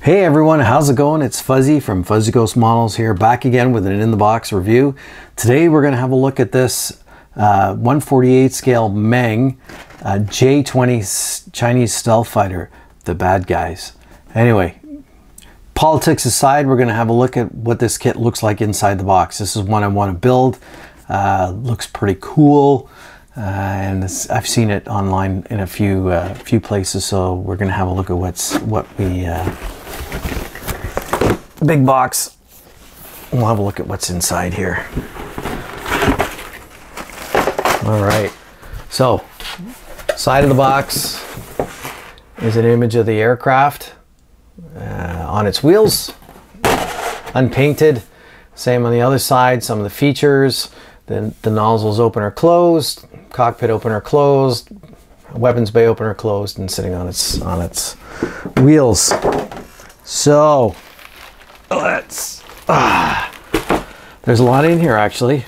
Hey everyone, how's it going? It's Fuzzy from Fuzzy Ghost Models here, back again with an in-the-box review. Today we're going to have a look at this 1/48 scale Meng J-20 Chinese stealth fighter, the bad guys. Anyway, politics aside, we're going to have a look at what this kit looks like inside the box. This is one I want to build. Looks pretty cool. And I've seen it online in a few places, so we're going to have a look at big box. We'll have a look at what's inside here. All right, so side of the box is an image of the aircraft on its wheels, unpainted. Same on the other side, some of the features. The nozzles open or closed, cockpit open or closed, weapons bay open or closed, and sitting on its wheels. So let's. There's a lot in here actually.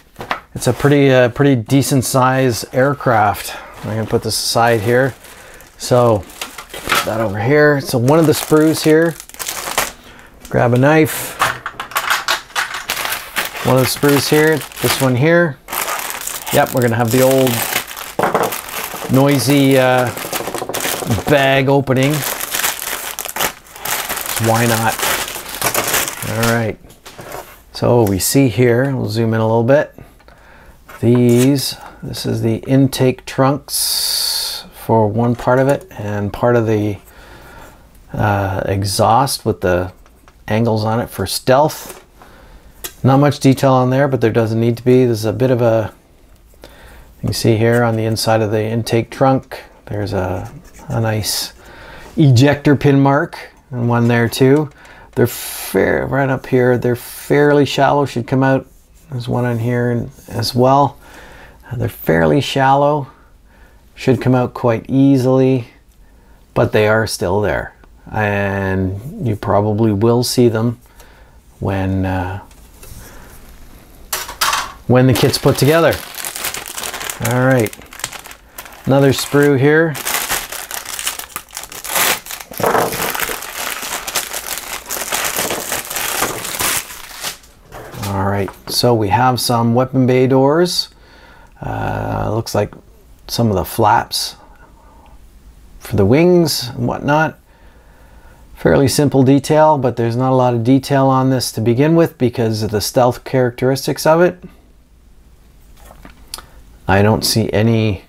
It's a pretty decent size aircraft. I'm gonna put this aside here. So that over here. So one of the sprues here. Grab a knife. One of the sprues here, this one here. Yep, we're gonna have the old noisy bag opening. Why not? All right. So we see here, we'll zoom in a little bit. This is the intake trunks for one part of it, and part of the exhaust with the angles on it for stealth. Not much detail on there, but there doesn't need to be. There's a bit of a, you can see here on the inside of the intake trunk, there's a nice ejector pin mark, and one there too. They're right up here, they're fairly shallow, should come out. There's one on here as well. They're fairly shallow, should come out quite easily, but they are still there. And you probably will see them when the kit's put together. All right, another sprue here. All right, so we have some weapon bay doors. Looks like some of the flaps for the wings and whatnot. Fairly simple detail, but there's not a lot of detail on this to begin with because of the stealth characteristics of it. I don't see any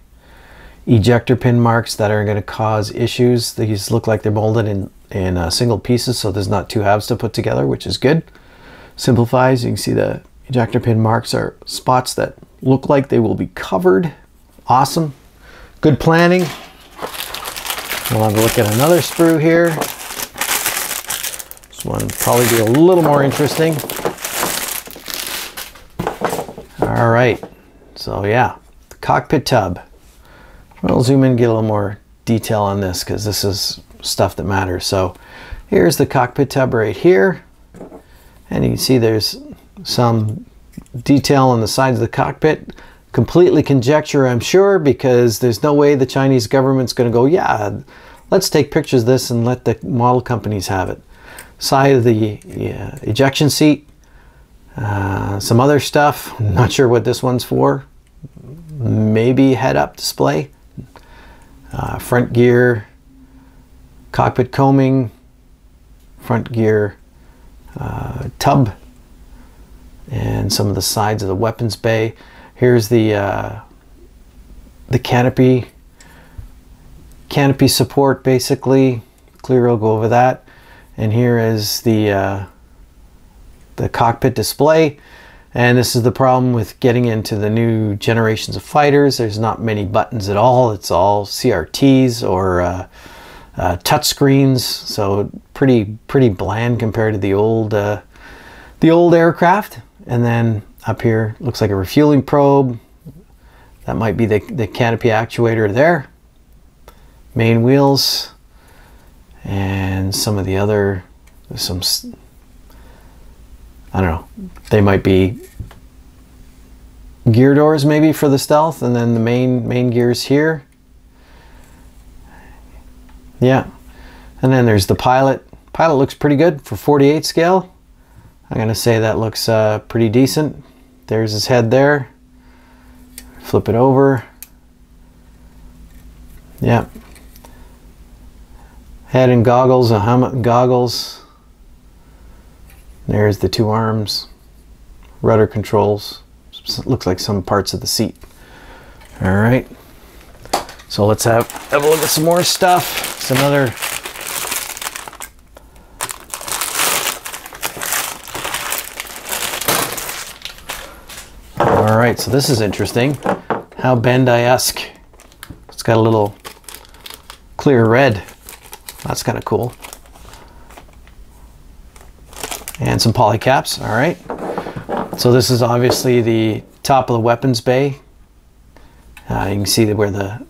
ejector pin marks that are going to cause issues. These look like they're molded in single pieces, so there's not two halves to put together, which is good. Simplifies. You can see the ejector pin marks are spots that look like they will be covered. Awesome. Good planning. We'll have a look at another sprue here. This one will probably be a little more interesting. All right. So yeah. Cockpit tub. We'll zoom in and get a little more detail on this because this is stuff that matters. So here's the cockpit tub right here, and you can see there's some detail on the sides of the cockpit. Completely conjecture, I'm sure, because there's no way the Chinese government's going to go, yeah, let's take pictures of this and let the model companies have it. Side of the ejection seat, some other stuff. I'm not sure what this one's for. Maybe head-up display, front gear, cockpit combing, front gear tub, and some of the sides of the weapons bay. Here's the canopy support, basically. Clear will go over that, and here is the cockpit display. And this is the problem with getting into the new generations of fighters. There's not many buttons at all. It's all CRTs or touch screens. So pretty bland compared to the old aircraft. And then up here looks like a refueling probe. That might be the canopy actuator there. Main wheels, and some of the other, I don't know, they might be gear doors maybe for the stealth, and then the main gears here. Yeah, and then there's the pilot Pilot looks pretty good for 48 scale. I'm gonna say that looks pretty decent. There's his head there. Flip it over. Yeah. Head and goggles, a helmet and goggles. There's the two arms. Rudder controls. Looks like some parts of the seat. All right. So let's have a look at some more stuff. It's another all right, so this is interesting. How Bandai-esque. It's got a little clear red. That's kind of cool. And some poly caps. All right. So this is obviously the top of the weapons bay. You can see where the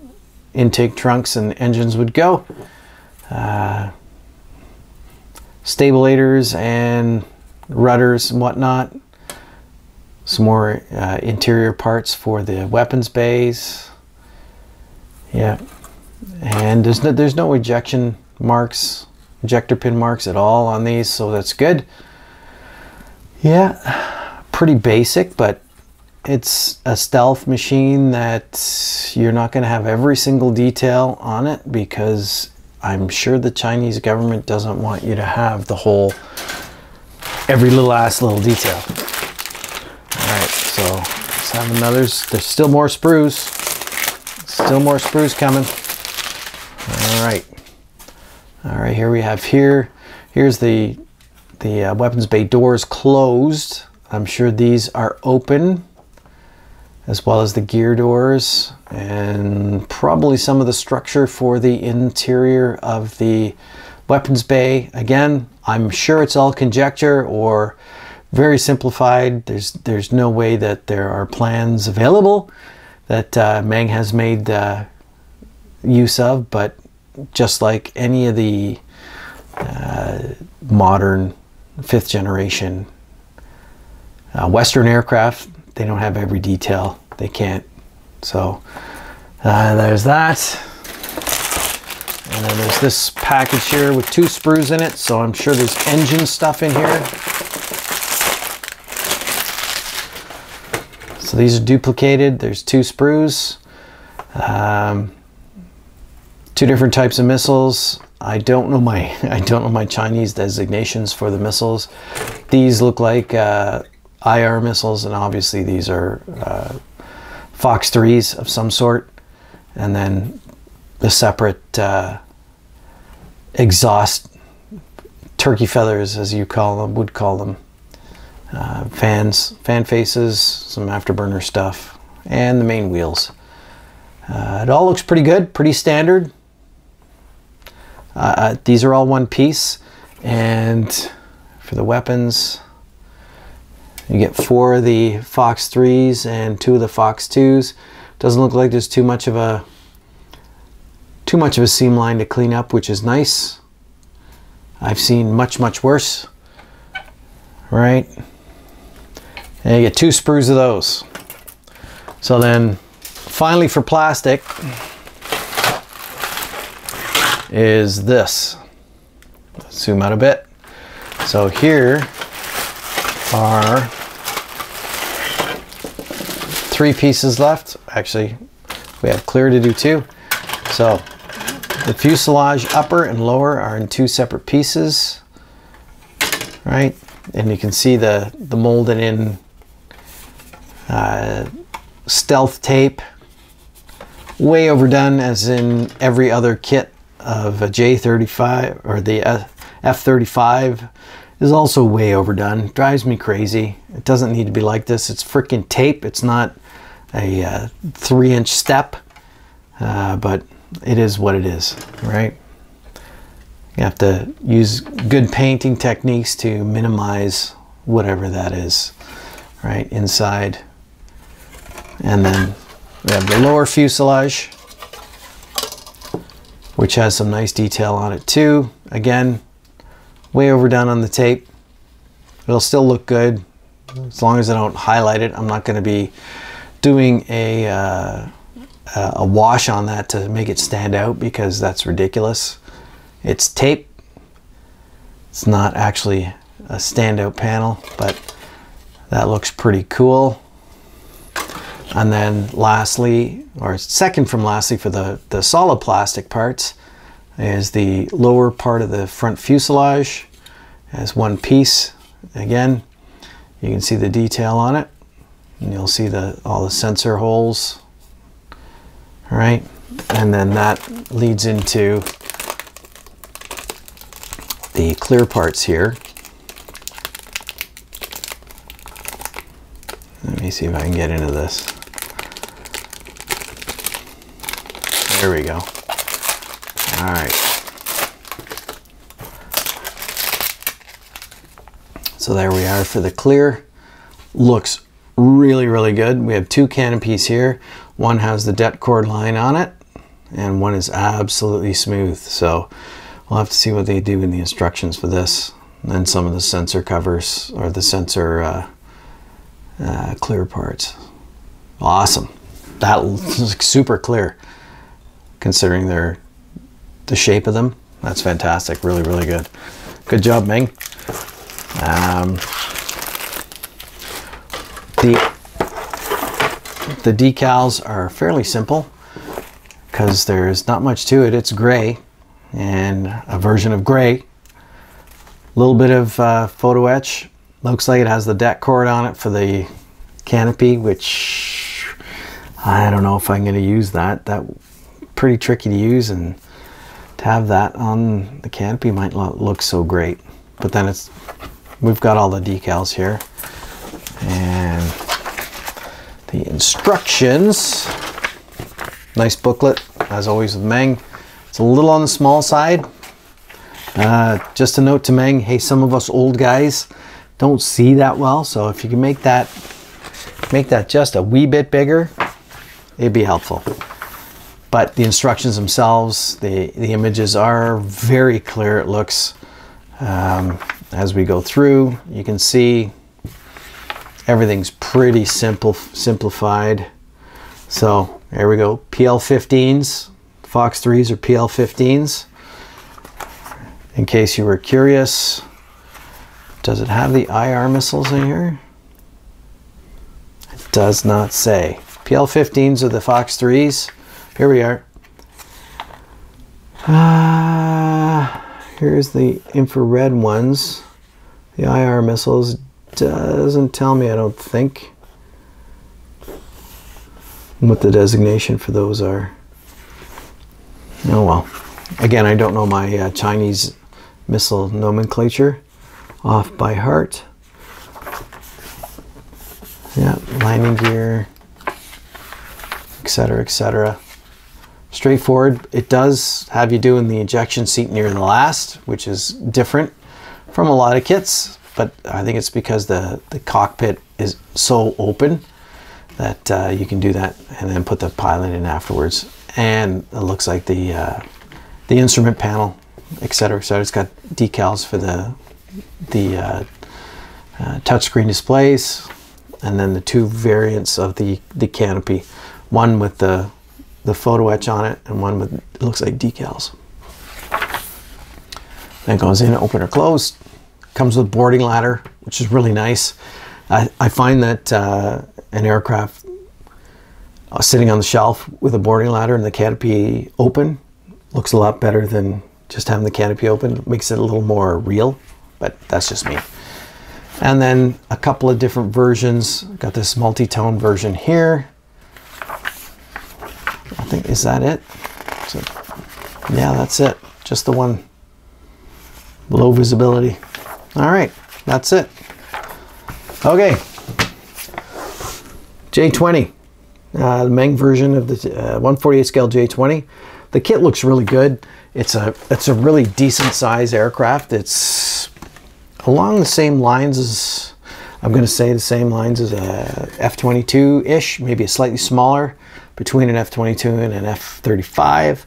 intake trunks and engines would go. Stabilators and rudders and whatnot. Some more interior parts for the weapons bays. Yeah, and there's no ejection marks, ejector pin marks at all on these, so that's good. Yeah, pretty basic, but it's a stealth machine that you're not going to have every single detail on it, because I'm sure the Chinese government doesn't want you to have the whole, every little detail. All right, so let's have another. There's still more sprues. Still more sprues coming. All right. All right, here we have here's the weapons bay doors closed. I'm sure these are open, as well as the gear doors, and probably some of the structure for the interior of the weapons bay. Again, I'm sure it's all conjecture or very simplified. There's no way that there are plans available that Meng has made use of, but just like any of the modern 5th generation Western aircraft, they don't have every detail. They can't. So there's that. And then there's this package here with 2 sprues in it. So I'm sure there's engine stuff in here. So these are duplicated. There's 2 sprues. 2 different types of missiles. I don't know my Chinese designations for the missiles. These look like IR missiles, and obviously these are Fox 3s of some sort, and then the separate exhaust turkey feathers, as you would call them, fan faces, some afterburner stuff, and the main wheels. It all looks pretty good, pretty standard. These are all one piece, and for the weapons, you get 4 of the Fox 3s and 2 of the Fox 2s. Doesn't look like there's too much of a seam line to clean up, which is nice. I've seen much worse. Right? And you get 2 sprues of those. So then, finally for plastic, is this. Let's zoom out a bit. So here are 3 pieces left. Actually, we have clear to do 2. So the fuselage upper and lower are in 2 separate pieces, right? And you can see the molded in stealth tape, way overdone, as in every other kit of a J-35 or the F-35 is also way overdone. Drives me crazy. It doesn't need to be like this. It's freaking tape. It's not a 3-inch step, but it is what it is, right? You have to use good painting techniques to minimize whatever that is, right, inside. And then we have the lower fuselage, which has some nice detail on it too. Again, way overdone on the tape. It'll still look good as long as I don't highlight it. I'm not going to be doing a wash on that to make it stand out, because that's ridiculous. It's tape. It's not actually a standout panel, but that looks pretty cool. And then lastly, or second from lastly for the solid plastic parts, is the lower part of the front fuselage as one piece. Again, you can see the detail on it, and you'll see all the sensor holes. All right, and then that leads into the clear parts here. Let me see if I can get into this. There we go. All right. So there we are for the clear. Looks really, really good. We have two canopies here. One has the det cord line on it, and one is absolutely smooth. So we'll have to see what they do in the instructions for this, and some of the sensor covers, or the sensor clear parts. Awesome. That looks super clear considering the shape of them. That's fantastic. Really, really good. Good job, Meng. The decals are fairly simple because there's not much to it. It's gray and a version of gray. A little bit of photo etch. Looks like it has the det cord on it for the canopy, which I don't know if I'm going to use that. That's pretty tricky to use, and to have that on the canopy might not look so great. But then we've got all the decals here, and the instructions. Nice booklet, as always with Meng. It's a little on the small side. Just a note to Meng, hey, some of us old guys don't see that well, so if you can make that just a wee bit bigger, it'd be helpful. But the instructions themselves, the images are very clear. It looks, as we go through, you can see everything's pretty simplified. So there we go, PL-15s, Fox 3s are PL-15s. In case you were curious, does it have the IR missiles in here? It does not say. PL-15s are the Fox 3s. Here we are. Here's the infrared ones. The IR missiles doesn't tell me, I don't think, what the designation for those are. Oh well. Again, I don't know my Chinese missile nomenclature off by heart. Yeah, landing gear, etc., etc. Straightforward. It does have you doing the ejection seat near the last, which is different from a lot of kits, but I think it's because the cockpit is so open that you can do that and then put the pilot in afterwards. And it looks like the instrument panel, etc., etc. It's got decals for the touchscreen displays, and then the two variants of the canopy, one with the photo etch on it, and one with, it looks like decals. That goes in, open or closed. Comes with boarding ladder, which is really nice. I find that an aircraft sitting on the shelf with a boarding ladder and the canopy open looks a lot better than just having the canopy open. It makes it a little more real, but that's just me. And then a couple of different versions. Got this multi-tone version here. I think, is that it? Yeah, that's it. Just the one. Low visibility. All right, that's it. Okay. J-20. The Meng version of the 148 scale J-20. The kit looks really good. It's a really decent size aircraft. It's along the same lines as, I'm going to say the same lines as a F-22-ish, maybe a slightly smaller, between an F-22 and an F-35.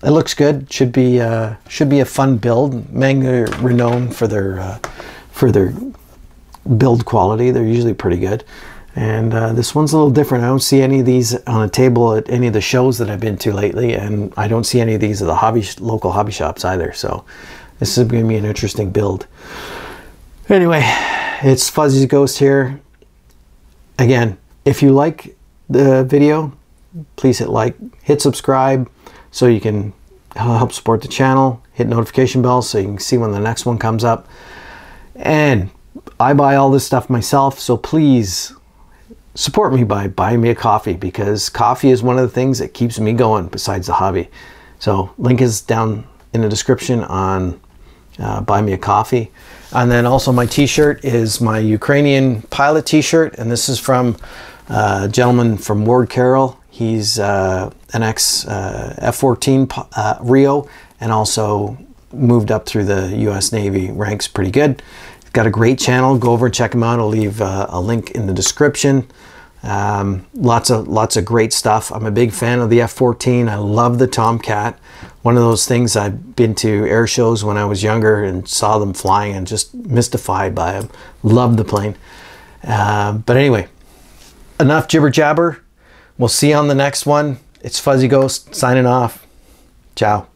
It looks good. Should be a fun build. Meng are renowned for their build quality. They're usually pretty good. And this one's a little different. I don't see any of these on a table at any of the shows that I've been to lately, and I don't see any of these at the local hobby shops either. So This is going to be an interesting build. Anyway, it's Fuzzy Ghost here. Again, if you like the video, please hit like, hit subscribe so you can help support the channel. Hit notification bell so you can see when the next one comes up. And I buy all this stuff myself, so please support me by buying me a coffee, because coffee is one of the things that keeps me going besides the hobby. So link is down in the description on buy me a coffee. And then also my t-shirt is my Ukrainian pilot t-shirt, and this is from a gentleman from Ward Carrol. He's an ex F-14 Rio, and also moved up through the US Navy ranks pretty good. He's got a great channel. Go over and check him out. I'll leave a link in the description. Lots of great stuff. I'm a big fan of the F-14. I love the Tomcat. One of those things, I've been to air shows when I was younger and saw them flying and just mystified by them. Loved the plane. But anyway, enough jibber jabber. We'll see you on the next one. It's Fuzzy Ghost signing off. Ciao.